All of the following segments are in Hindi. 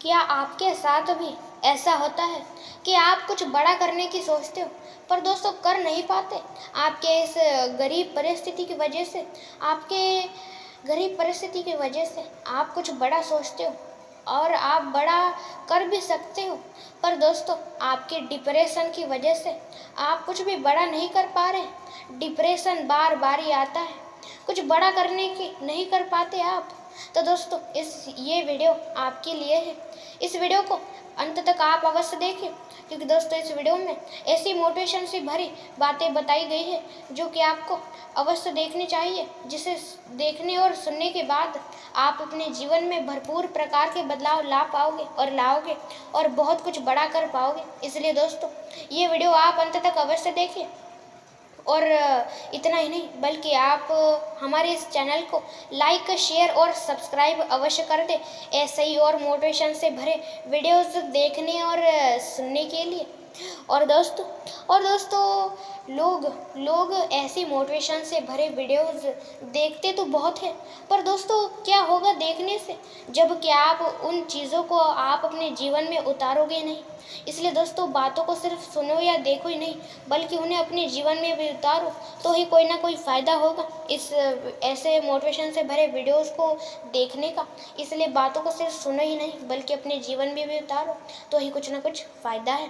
क्या आपके साथ भी ऐसा होता है कि आप कुछ बड़ा करने की सोचते हो पर दोस्तों कर नहीं पाते? आपके इस गरीब परिस्थिति की वजह से आपके गरीब परिस्थिति की वजह से आप कुछ बड़ा सोचते हो और आप बड़ा कर भी सकते हो, पर दोस्तों आपके डिप्रेशन की वजह से आप कुछ भी बड़ा नहीं कर पा रहे। डिप्रेशन बार बार ही आता है, कुछ बड़ा करने की नहीं कर पाते आप। तो दोस्तों ये वीडियो आपके लिए है। इस वीडियो को अंत तक आप अवश्य देखें, क्योंकि दोस्तों इस वीडियो में ऐसी मोटिवेशन से भरी बातें बताई गई है जो कि आपको अवश्य देखनी चाहिए, जिसे देखने और सुनने के बाद आप अपने जीवन में भरपूर प्रकार के बदलाव ला पाओगे और लाओगे और बहुत कुछ बड़ा कर पाओगे। इसलिए दोस्तों ये वीडियो आप अंत तक अवश्य देखें। और इतना ही नहीं बल्कि आप हमारे इस चैनल को लाइक, शेयर और सब्सक्राइब अवश्य कर दें, ऐसे ही और मोटिवेशन से भरे वीडियोस देखने और सुनने के लिए। और दोस्तों लोग ऐसी मोटिवेशन से भरे वीडियोस देखते तो बहुत हैं, पर दोस्तों क्या होगा देखने से जब कि आप उन चीज़ों को आप अपने जीवन में उतारोगे नहीं। इसलिए दोस्तों बातों को सिर्फ सुनो या देखो ही नहीं, बल्कि उन्हें अपने जीवन में भी उतारो, तो ही कोई ना कोई फ़ायदा होगा इस ऐसे मोटिवेशन से भरे वीडियोस को देखने का। इसलिए बातों को सिर्फ सुनो ही नहीं बल्कि अपने जीवन में भी उतारो, तो ही कुछ ना कुछ फ़ायदा है।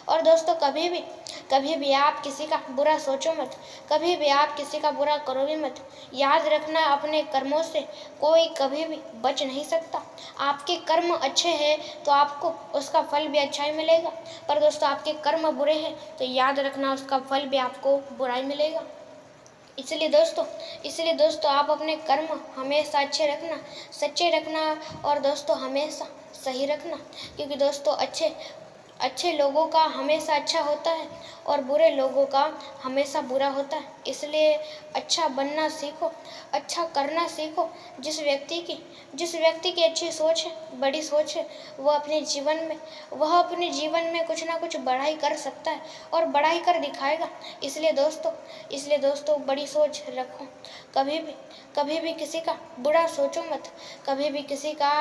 और दोस्तों कभी भी आप किसी का बुरा सोचो मत, कभी भी आप किसी का बुरा करोगे मत। याद रखना अपने कर्मों से कोई कभी भी बच नहीं सकता। आपके कर्म अच्छे हैं तो आपको उसका फल भी अच्छा ही मिलेगा, पर दोस्तों आपके कर्म बुरे हैं तो याद रखना उसका फल भी आपको बुरा ही मिलेगा। इसलिए दोस्तों आप अपने कर्म हमेशा सच्चे रखना और दोस्तों हमेशा सही रखना, क्योंकि दोस्तों अच्छे लोगों का हमेशा अच्छा होता है और बुरे लोगों का हमेशा बुरा होता है। इसलिए अच्छा बनना सीखो, अच्छा करना सीखो। जिस व्यक्ति की अच्छी सोच है, बड़ी सोच है, वह अपने जीवन में कुछ ना कुछ बड़ा ही कर सकता है और बड़ा ही कर दिखाएगा। इसलिए दोस्तों बड़ी सोच रखो। कभी भी किसी का बुरा सोचो मत, कभी भी किसी का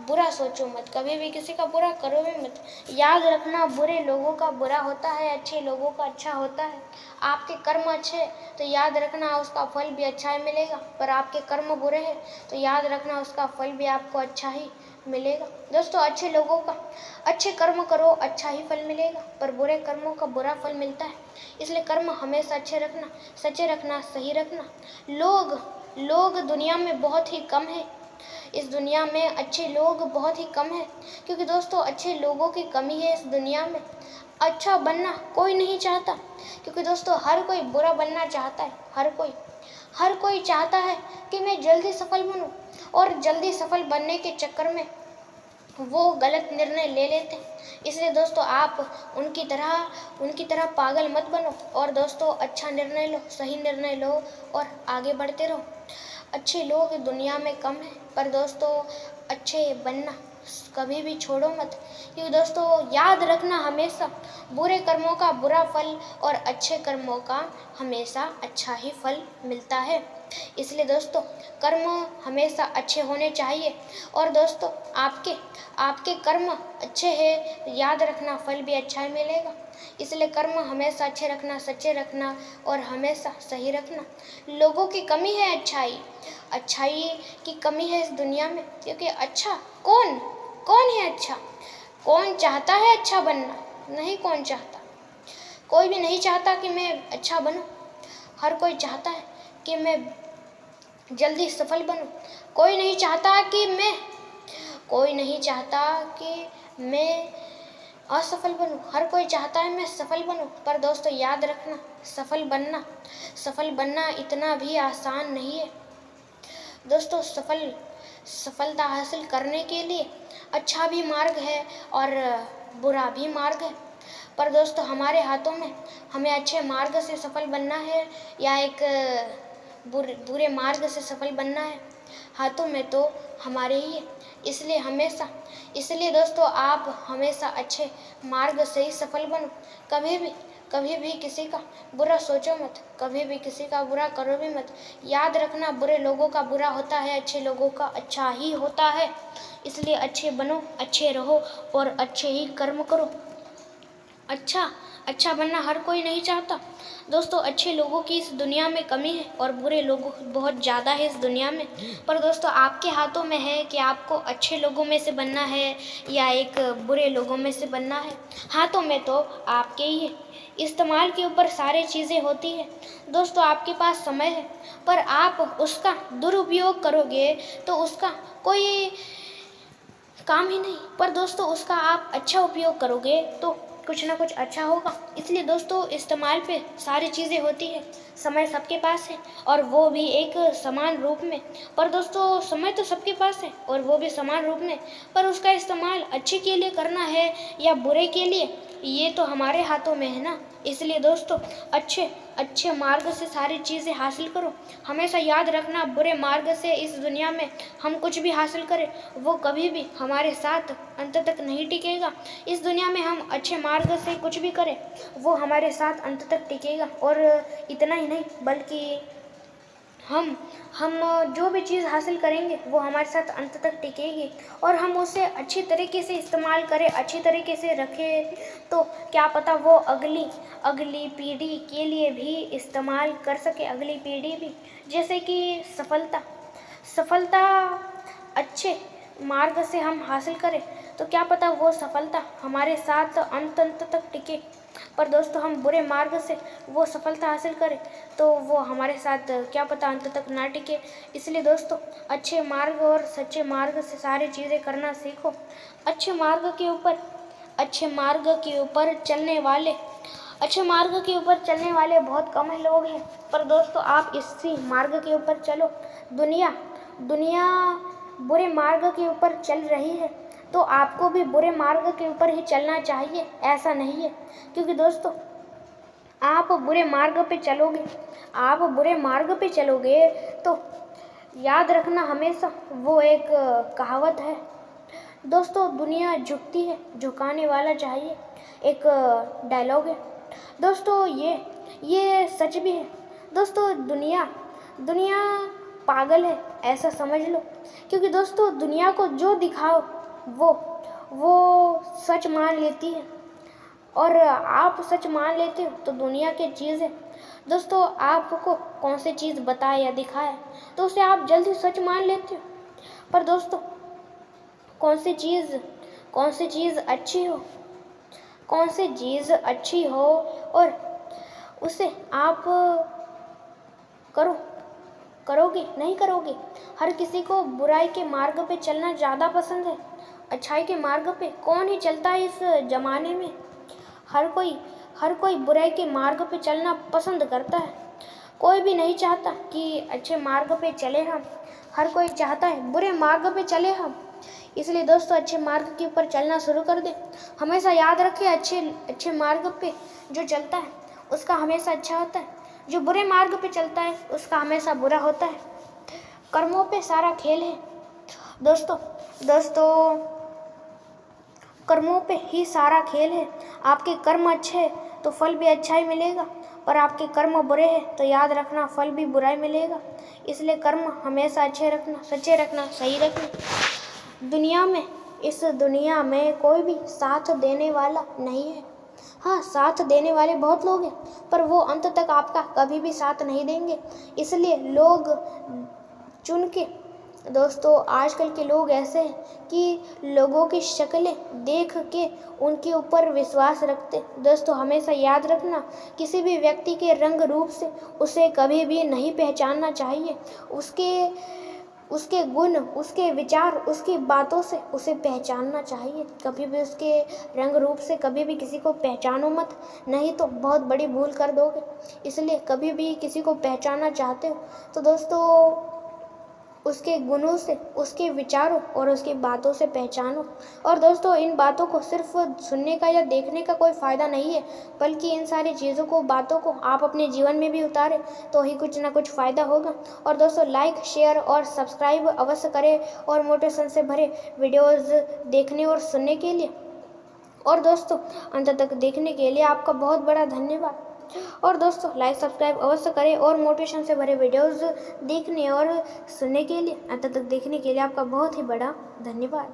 बुरा सोचो मत, कभी भी किसी का बुरा करो भी मत। याद रखना बुरे लोगों का बुरा होता है, अच्छे लोगों का अच्छा होता है। आपके कर्म अच्छे हैं तो याद रखना उसका फल भी अच्छा ही मिलेगा, पर आपके कर्म बुरे हैं तो याद रखना उसका फल भी आपको अच्छा ही मिलेगा। दोस्तों अच्छे कर्म करो, अच्छा ही फल मिलेगा, पर बुरे कर्मों का बुरा फल मिलता है। इसलिए कर्म हमेशा सच्चे रखना, सही रखना। लोग दुनिया में बहुत ही कम है, इस दुनिया में अच्छे लोग बहुत ही कम हैं, क्योंकि दोस्तों अच्छे लोगों की कमी है इस दुनिया में। अच्छा बनना कोई नहीं चाहता, क्योंकि दोस्तों हर कोई बुरा बनना चाहता है। हर कोई चाहता है कि मैं जल्दी सफल बनूं, और जल्दी सफल बनने के चक्कर में वो गलत निर्णय ले लेते हैं। इसलिए दोस्तों आप उनकी तरह पागल मत बनो, और दोस्तों अच्छा निर्णय लो, सही निर्णय लो और आगे बढ़ते रहो। अच्छे लोग दुनिया में कम हैं, पर दोस्तों अच्छे बनना कभी भी छोड़ो मत, क्योंकि दोस्तों याद रखना हमेशा बुरे कर्मों का बुरा फल और अच्छे कर्मों का हमेशा अच्छा ही फल मिलता है। इसलिए दोस्तों कर्म हमेशा अच्छे होने चाहिए, और दोस्तों आपके कर्म अच्छे हैं तो याद रखना फल भी अच्छा ही मिलेगा। इसलिए कर्म हमेशा अच्छे रखना, सच्चे रखना और हमेशा सही रखना। लोगों की कमी है अच्छाई की कमी है इस दुनिया में, क्योंकि अच्छा कौन है अच्छा? कौन चाहता है अच्छा बनना? नहीं, कौन चाहता? कोई भी नहीं चाहता कि मैं अच्छा बनूं। हर कोई चाहता है कि मैं जल्दी सफल बनूं। कोई नहीं चाहता कि मैं असफल बनूं। हर कोई चाहता है मैं सफल बनूं। पर दोस्तों याद रखना सफल बनना इतना भी आसान नहीं है। दोस्तों सफलता हासिल करने के लिए अच्छा भी मार्ग है और बुरा भी मार्ग है, पर दोस्तों हमारे हाथों में हमें अच्छे मार्ग से सफल बनना है या एक बुरे मार्ग से सफल बनना है, हाथों में तो हमारे ही है। इसलिए दोस्तों आप हमेशा अच्छे मार्ग से ही सफल बनो। कभी भी किसी का बुरा सोचो मत, कभी भी किसी का बुरा करो भी मत। याद रखना, बुरे लोगों का बुरा होता है, अच्छे लोगों का अच्छा ही होता है। इसलिए अच्छे बनो, अच्छे रहो और अच्छे ही कर्म करो। अच्छा बनना हर कोई नहीं चाहता दोस्तों। अच्छे लोगों की इस दुनिया में कमी है और बुरे लोगों बहुत ज़्यादा है इस दुनिया में। पर दोस्तों आपके हाथों में है कि आपको अच्छे लोगों में से बनना है या एक बुरे लोगों में से बनना है। हाथों में तो आपके ही है। इस्तेमाल के ऊपर सारी चीज़ें होती है दोस्तों। आपके पास समय है पर आप उसका दुरुपयोग करोगे तो उसका कोई काम ही नहीं। पर दोस्तों उसका आप अच्छा उपयोग करोगे तो कुछ ना कुछ अच्छा होगा। इसलिए दोस्तों इस्तेमाल पे सारी चीज़ें होती है। समय सबके पास है और वो भी एक समान रूप में। पर दोस्तों समय तो सबके पास है और वो भी समान रूप में, पर उसका इस्तेमाल अच्छे के लिए करना है या बुरे के लिए, ये तो हमारे हाथों में है ना। इसलिए दोस्तों अच्छे मार्ग से सारी चीज़ें हासिल करो। हमेशा याद रखना, बुरे मार्ग से इस दुनिया में हम कुछ भी हासिल करें वो कभी भी हमारे साथ अंत तक नहीं टिकेगा। इस दुनिया में हम अच्छे मार्ग से कुछ भी करें वो हमारे साथ अंत तक टिकेगा। और इतना ही नहीं बल्कि हम जो भी चीज़ हासिल करेंगे वो हमारे साथ अंत तक टिकेगी और हम उसे अच्छी तरीके से इस्तेमाल करें, अच्छी तरीके से रखें तो क्या पता वो अगली पीढ़ी के लिए भी इस्तेमाल कर सके। अगली पीढ़ी भी, जैसे कि सफलता अच्छे मार्ग से हम हासिल करें तो क्या पता वो सफलता हमारे साथ अंत तक टिके। पर दोस्तों हम बुरे मार्ग से वो सफलता हासिल करें तो वो हमारे साथ क्या पता अंत तक ना टिके। इसलिए दोस्तों अच्छे मार्ग और सच्चे मार्ग से सारी चीज़ें करना सीखो। अच्छे मार्ग के ऊपर चलने वाले बहुत कम लोग हैं। पर दोस्तों आप इसी मार्ग के ऊपर चलो। दुनिया बुरे मार्ग के ऊपर चल रही है तो आपको भी बुरे मार्ग के ऊपर ही चलना चाहिए, ऐसा नहीं है। क्योंकि दोस्तों आप बुरे मार्ग पे चलोगे तो याद रखना हमेशा, वो एक कहावत है दोस्तों, दुनिया झुकती है झुकाने वाला चाहिए, एक डायलॉग है दोस्तों। ये सच भी है दोस्तों। दुनिया पागल है ऐसा समझ लो। क्योंकि दोस्तों दुनिया को जो दिखाओ वो सच मान लेती है और आप सच मान लेते हो तो दुनिया की चीज़ है दोस्तों। आपको कौन सी चीज़ बताए या दिखाए तो उसे आप जल्दी सच मान लेते हो। पर दोस्तों कौन सी चीज़ अच्छी हो और उसे आप करोगे नहीं करोगे। हर किसी को बुराई के मार्ग पे चलना ज़्यादा पसंद है, अच्छाई के मार्ग पे कौन ही चलता है इस ज़माने में। हर कोई बुराई के मार्ग पे चलना पसंद करता है। कोई भी नहीं चाहता कि अच्छे मार्ग पे चले हम, हर कोई चाहता है बुरे मार्ग पे चले हम। इसलिए दोस्तों अच्छे मार्ग के ऊपर चलना शुरू कर दे। हमेशा याद रखें अच्छे मार्ग पे जो चलता है उसका हमेशा अच्छा होता है, जो बुरे मार्ग पे चलता है उसका हमेशा बुरा होता है। कर्मों पे सारा खेल है दोस्तों कर्मों पे ही सारा खेल है। आपके कर्म अच्छे हैं तो फल भी अच्छा ही मिलेगा, पर आपके कर्म बुरे हैं तो याद रखना फल भी बुरा ही मिलेगा। इसलिए कर्म हमेशा अच्छे रखना, सच्चे रखना, सही रखना। इस दुनिया में कोई भी साथ देने वाला नहीं है। हाँ, साथ देने वाले बहुत लोग हैं पर वो अंत तक आपका कभी भी साथ नहीं देंगे। इसलिए लोग चुन के दोस्तों, आजकल के लोग ऐसे हैं कि लोगों की शक्लें देख के उनके ऊपर विश्वास रखते। दोस्तों हमेशा याद रखना, किसी भी व्यक्ति के रंग रूप से उसे कभी भी नहीं पहचानना चाहिए। उसके गुण, उसके विचार, उसकी बातों से उसे पहचानना चाहिए। कभी भी उसके रंग रूप से कभी भी किसी को पहचानो मत, नहीं तो बहुत बड़ी भूल कर दोगे। इसलिए कभी भी किसी को पहचानना चाहते हो तो दोस्तों उसके गुणों से, उसके विचारों और उसकी बातों से पहचानो। और दोस्तों इन बातों को सिर्फ सुनने का या देखने का कोई फ़ायदा नहीं है, बल्कि इन सारी चीज़ों को, बातों को आप अपने जीवन में भी उतारें तो ही कुछ ना कुछ फ़ायदा होगा। और दोस्तों लाइक, शेयर और सब्सक्राइब अवश्य करें और मोटिवेशन से भरे वीडियोज़ देखने और सुनने के लिए। और दोस्तों अंत तक देखने के लिए आपका बहुत बड़ा धन्यवाद। और दोस्तों लाइक सब्सक्राइब अवश्य करें और मोटिवेशन से भरे वीडियोज़ देखने और सुनने के लिए अंत तक देखने के लिए आपका बहुत ही बड़ा धन्यवाद।